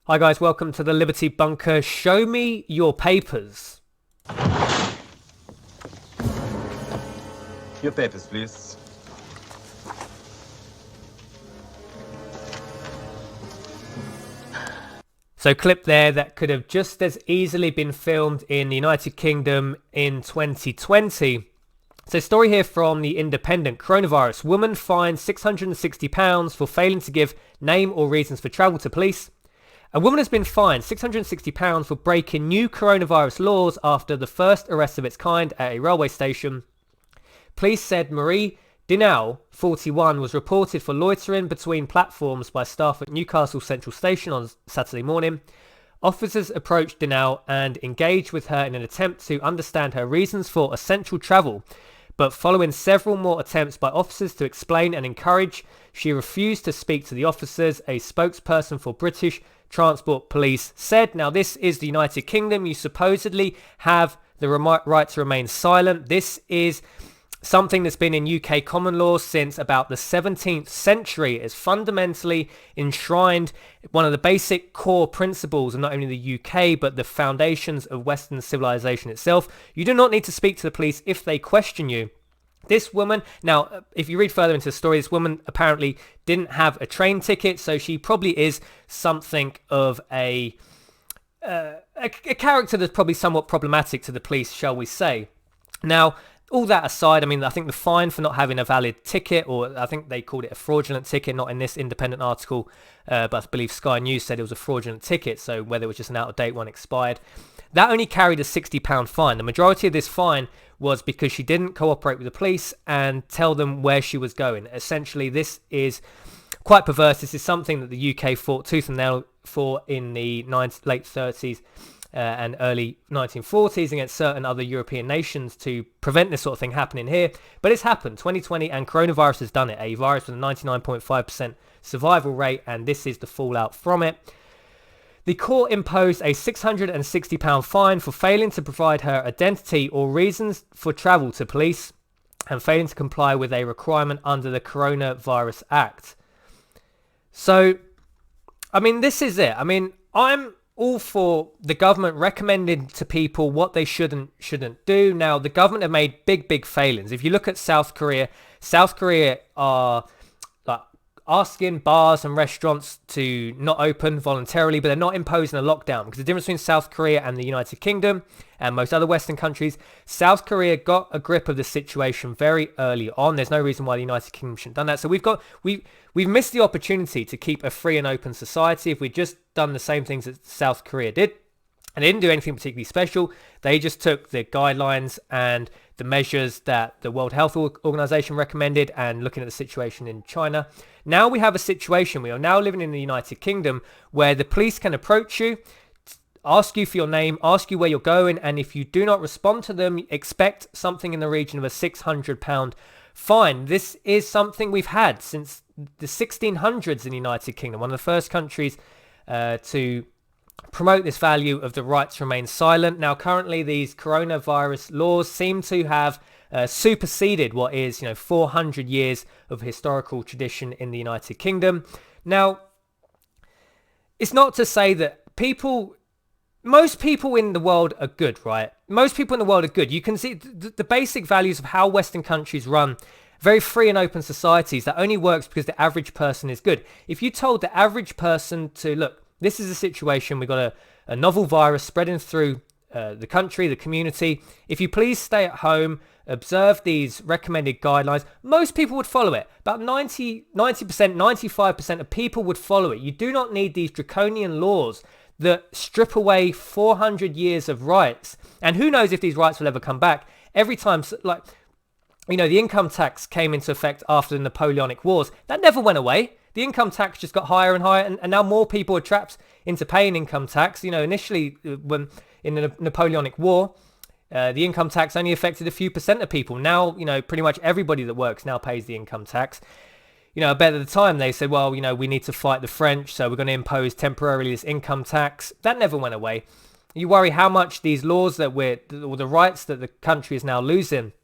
Hi guys, welcome to the Liberty Bunker. Show me your papers. Your papers, please. So clip there that could have just as easily been filmed in the United Kingdom in 2020. So story here from the Independent. Coronavirus. Woman fined £660 for failing to give name or reasons for travel to police. A woman has been fined £660 for breaking new coronavirus laws after the first arrest of its kind at a railway station. Police said Marie Dinal, 41, was reported for loitering between platforms by staff at Newcastle Central Station on Saturday morning. Officers approached Dinal and engaged with her in an attempt to understand her reasons for essential travel. But following several more attempts by officers to explain and encourage, she refused to speak to the officers, a spokesperson for British Transport Police said. Now, this is the United Kingdom. You supposedly have the right to remain silent. This is something that's been in UK common law since about the 17th century. It's fundamentally enshrined, one of the basic core principles of not only the UK, but the foundations of Western civilization itself. You do not need to speak to the police if they question you. This woman, now, if you read further into the story, this woman apparently didn't have a train ticket, so she probably is something of a character that's probably somewhat problematic to the police, shall we say. Now, all that aside, I mean, I think the fine for not having a valid ticket, or I think they called it a fraudulent ticket, not in this Independent article, but I believe Sky News said it was a fraudulent ticket, so whether it was just an out-of-date one, expired. That only carried a £60 fine. The majority of this fine was because she didn't cooperate with the police and tell them where she was going. Essentially, this is quite perverse. This is something that the UK fought tooth and nail for in the late 30s and early 1940s against certain other European nations to prevent this sort of thing happening here. But it's happened. 2020, and coronavirus has done it. A virus with a 99.5% survival rate, and this is the fallout from it. The court imposed a £660 fine for failing to provide her identity or reasons for travel to police and failing to comply with a requirement under the Coronavirus Act. So, I mean, this is it. I mean, I'm all for the government recommending to people what they shouldn't do. Now, the government have made big failings. If you look at South Korea are asking bars and restaurants to not open voluntarily, but they're not imposing a lockdown, because the difference between South Korea and the United Kingdom and most other Western countries, South Korea got a grip of the situation very early on. There's no reason why the United Kingdom shouldn't have done that. So we've missed the opportunity to keep a free and open society. If we'd just done the same things that South Korea did, and they didn't do anything particularly special. They just took the guidelines and the measures that the World Health Organization recommended, and looking at the situation in China. Now we have a situation, we are now living in the United Kingdom, where the police can approach you, ask you for your name, ask you where you're going, and if you do not respond to them, expect something in the region of a £600 fine. This is something we've had since the 1600s in the United Kingdom, one of the first countries to promote this value of the right to remain silent. Now, currently, these coronavirus laws seem to have superseded what is, 400 years of historical tradition in the United Kingdom. Now, it's not to say that most people in the world are good, right? Most people in the world are good. You can see the basic values of how Western countries run very free and open societies. That only works because the average person is good. If you told the average person to, look, this is a situation, we've got a novel virus spreading through the country, the community. If you please stay at home, observe these recommended guidelines, most people would follow it. About 90%, 95% of people would follow it. You do not need these draconian laws that strip away 400 years of rights. And who knows if these rights will ever come back. Every time, the income tax came into effect after the Napoleonic Wars. That never went away. The income tax just got higher and higher, and now more people are trapped into paying income tax. Initially, when in the Napoleonic War, the income tax only affected a few percent of people. Now, pretty much everybody that works now pays the income tax. I bet at the time they said, well, we need to fight the French, so we're going to impose temporarily this income tax. That never went away. You worry how much these laws or the rights that the country is now losing.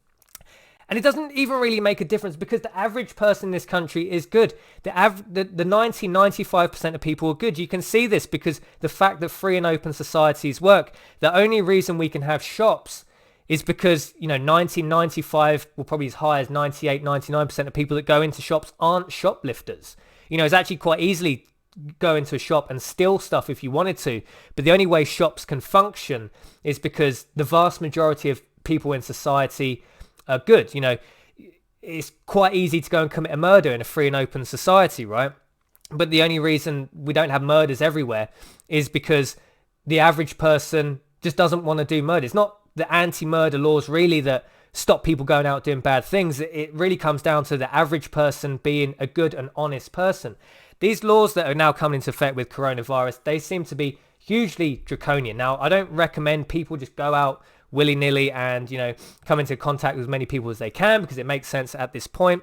And it doesn't even really make a difference because the average person in this country is good. The 95% of people are good. You can see this because the fact that free and open societies work. The only reason we can have shops is because, 1995, well, probably as high as 98, 99% of people that go into shops aren't shoplifters. It's actually quite easily go into a shop and steal stuff if you wanted to. But the only way shops can function is because the vast majority of people in society are good. It's quite easy to go and commit a murder in a free and open society, right? But the only reason we don't have murders everywhere is because the average person just doesn't want to do murder. It's not the anti-murder laws really that stop people going out doing bad things. It really comes down to the average person being a good and honest person. These laws that are now coming into effect with coronavirus, they seem to be hugely draconian. Now, I don't recommend people just go out willy-nilly and, come into contact with as many people as they can because it makes sense at this point.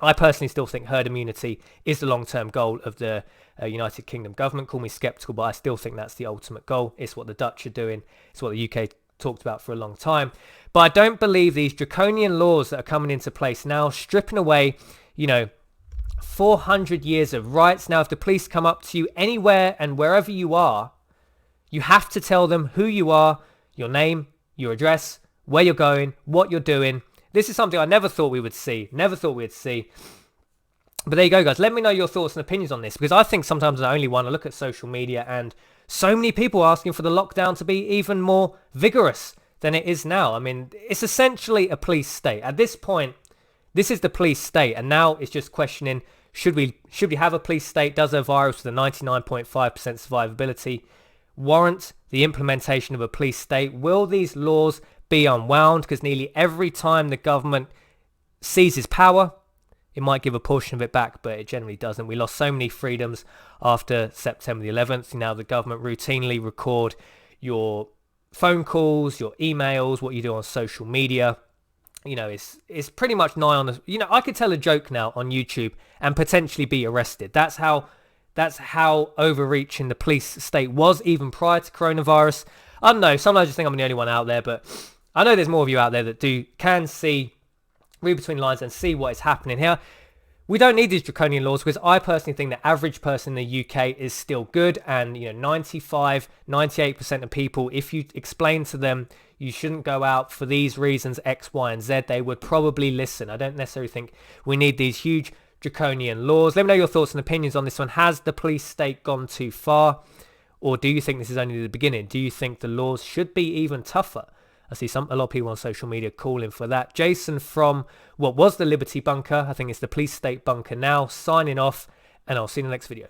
I personally still think herd immunity is the long-term goal of the United Kingdom government. Call me skeptical, but I still think that's the ultimate goal. It's what the Dutch are doing. It's what the UK talked about for a long time. But I don't believe these draconian laws that are coming into place now, stripping away, 400 years of rights. Now, if the police come up to you anywhere and wherever you are, you have to tell them who you are, your name, your address, where you're going, what you're doing. This is something I never thought we would see. But there you go, guys. Let me know your thoughts and opinions on this because I think sometimes I'm the only one. I look at social media and so many people asking for the lockdown to be even more vigorous than it is now. I mean, it's essentially a police state. At this point, this is the police state. And now it's just questioning, should we have a police state? Does a virus with a 99.5% survivability warrant the implementation of a police state? Will these laws be unwound? Because nearly every time the government seizes power, it might give a portion of it back, but it generally doesn't. We lost so many freedoms after September the 11th. Now the government routinely record your phone calls, your emails, what you do on social media. It's pretty much nigh on the... I could tell a joke now on YouTube and potentially be arrested. That's how overreaching the police state was even prior to coronavirus. I don't know, sometimes I just think I'm the only one out there, but I know there's more of you out there that can read between the lines and see what is happening here. We don't need these draconian laws because I personally think the average person in the UK is still good, and 98% of people, if you explain to them you shouldn't go out for these reasons X, Y, and Z, they would probably listen. I don't necessarily think we need these huge draconian laws. Let me know your thoughts and opinions on this one. Has the police state gone too far, or do you think this is only the beginning? Do you think the laws should be even tougher? I see a lot of people on social media calling for that. Jason from what was the Liberty Bunker, I think it's the police state bunker now, signing off, and I'll see you in the next video.